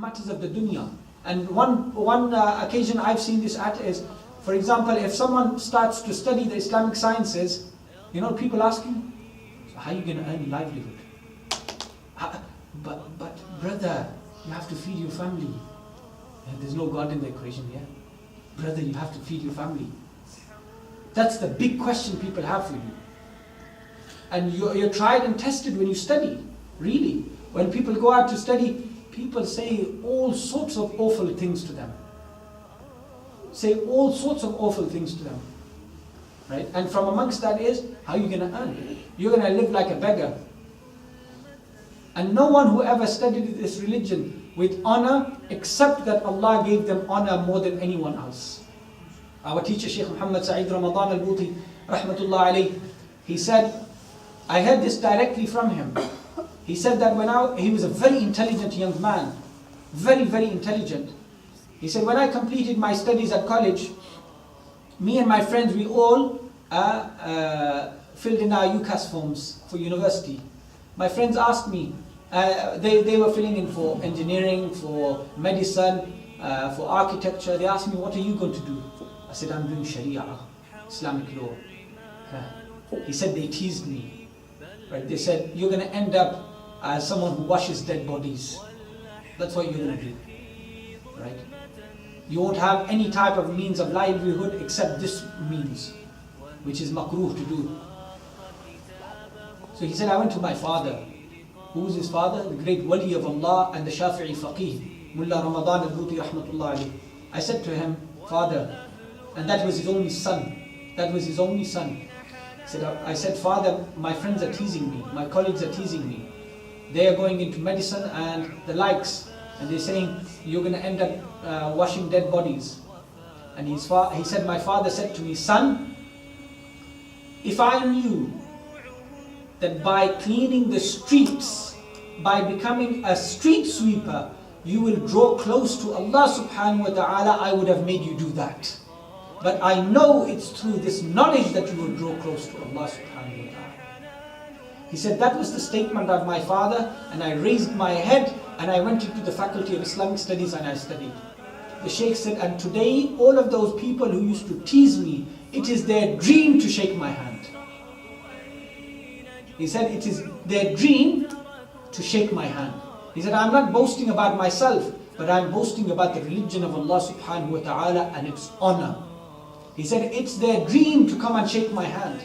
matters of the dunya. And one occasion I've seen this at is, for example, if someone starts to study the Islamic sciences, people ask him, so how are you going to earn livelihood? But brother, you have to feed your family. There's no God in the equation here. Brother, you have to feed your family. That's the big question people have for you. And you're tried and tested when you study, really. When people go out to study, people say all sorts of awful things to them. Say all sorts of awful things to them. Right? And from amongst that is, how are you going to earn? You're going to live like a beggar. And no one who ever studied this religion with honor, except that Allah gave them honor more than anyone else. Our teacher, Shaykh Mohammed Buti, rahmatullah alayh, he said, I heard this directly from him. He said that he was a very intelligent young man, very, very intelligent. He said, when I completed my studies at college, me and my friends, we all filled in our UCAS forms for university. My friends asked me, they were filling in for engineering, for medicine, for architecture. They asked me, what are you going to do? I said, I'm doing Sharia, Islamic law. He said, they teased me. Right? They said, you're going to end up as someone who washes dead bodies. That's what you're going to do. Right? You won't have any type of means of livelihood except this means, which is makruh to do. So he said, I went to my father. Who was his father? The great wali of Allah and the Shafi'i faqih, Mullah Ramadan al-Buti rahmatullah alayh. I said to him, Father, and that was his only son. That was his only son. I said, Father, my friends are teasing me. My colleagues are teasing me. They are going into medicine and the likes. And they're saying, you're going to end up washing dead bodies. And he said, my father said to me, son, if I knew that by cleaning the streets, by becoming a street sweeper, you will draw close to Allah subhanahu wa ta'ala, I would have made you do that. But I know it's through this knowledge that you will draw close to Allah subhanahu wa ta'ala. He said, that was the statement of my father, and I raised my head and I went into the faculty of Islamic studies and I studied. The Shaykh said, and today all of those people who used to tease me, it is their dream to shake my hand. He said, it is their dream to shake my hand. He said, I'm not boasting about myself, but I'm boasting about the religion of Allah subhanahu wa ta'ala and its honor. He said, it's their dream to come and shake my hand.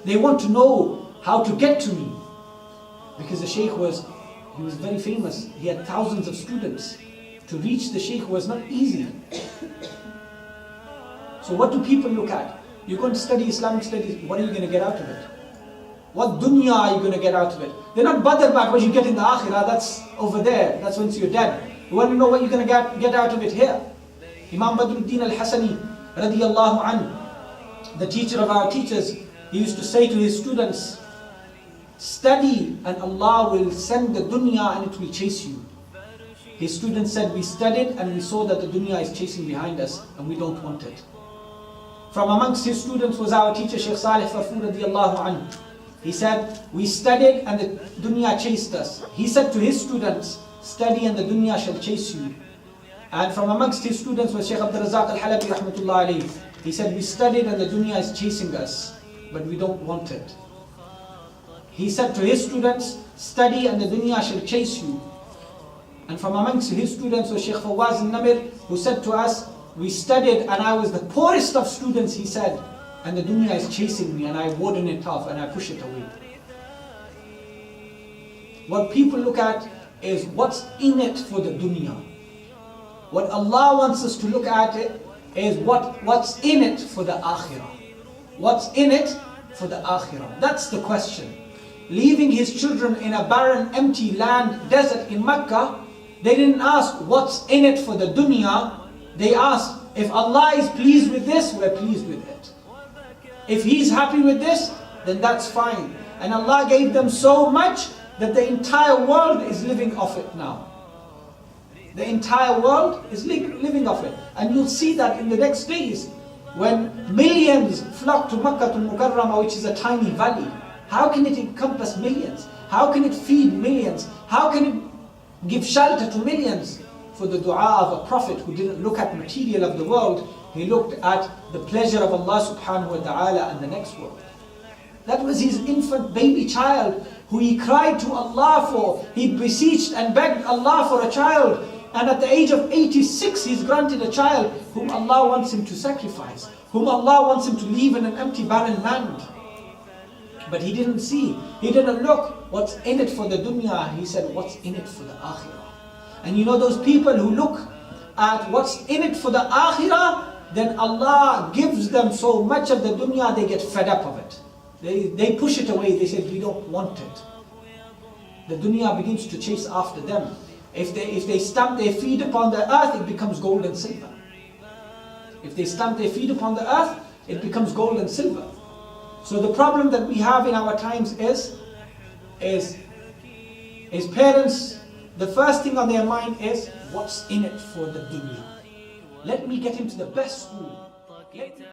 They want to know how to get to me. Because the Shaykh was very famous. He had thousands of students. To reach the Shaykh was not easy. So what do people look at? You're going to study Islamic studies, what are you going to get out of it? What dunya are you going to get out of it? They're not bothered about what you get in the akhirah, that's over there, that's once you're dead. You want to know what you're going to get out of it here. Imam Badruddin al-Hasani, radiyallahu anhu, the teacher of our teachers, he used to say to his students, study and Allah will send the dunya and it will chase you. His students said, we studied and we saw that the dunya is chasing behind us and we don't want it. From amongst his students was our teacher Shaykh Saleh Farfour radiyallahu anhu. He said, we studied and the dunya chased us. He said to his students, study and the dunya shall chase you. And from amongst his students was Shaykh Razzaq Halabi rahmatullah alayhi. He said, we studied and the dunya is chasing us, but we don't want it. He said to his students, study and the dunya shall chase you. And from amongst his students was Shaykh Fawaz and Namir, who said to us, we studied and I was the poorest of students, he said, and the dunya is chasing me and I warden it off and I push it away. What people look at is what's in it for the dunya. What Allah wants us to look at it is what's in it for the akhirah. What's in it for the akhirah? That's the question. Leaving his children in a barren, empty land, desert in Mecca, they didn't ask what's in it for the dunya. They asked, if Allah is pleased with this, we're pleased with it. If He's happy with this, then that's fine. And Allah gave them so much that the entire world is living off it now. The entire world is living off it. And you'll see that in the next days, when millions flock to Makkah al-Mukarramah, which is a tiny valley. How can it encompass millions? How can it feed millions? How can it give shelter to millions for the dua of a prophet who didn't look at material of the world, he looked at the pleasure of Allah subhanahu wa ta'ala and the next world. That was his infant baby child who he cried to Allah for. He beseeched and begged Allah for a child. And at the age of 86, he's granted a child whom Allah wants him to sacrifice, whom Allah wants him to leave in an empty barren land. But he didn't see, he didn't look what's in it for the dunya. He said, what's in it for the akhirah? And you know those people who look at what's in it for the akhirah, then Allah gives them so much of the dunya, they get fed up of it. They push it away, they say, we don't want it. The dunya begins to chase after them. If they stamp their feet upon the earth, it becomes gold and silver. If they stamp their feet upon the earth, it becomes gold and silver. So the problem that we have in our times is parents, the first thing on their mind is, what's in it for the dunya? Let me get into the best school.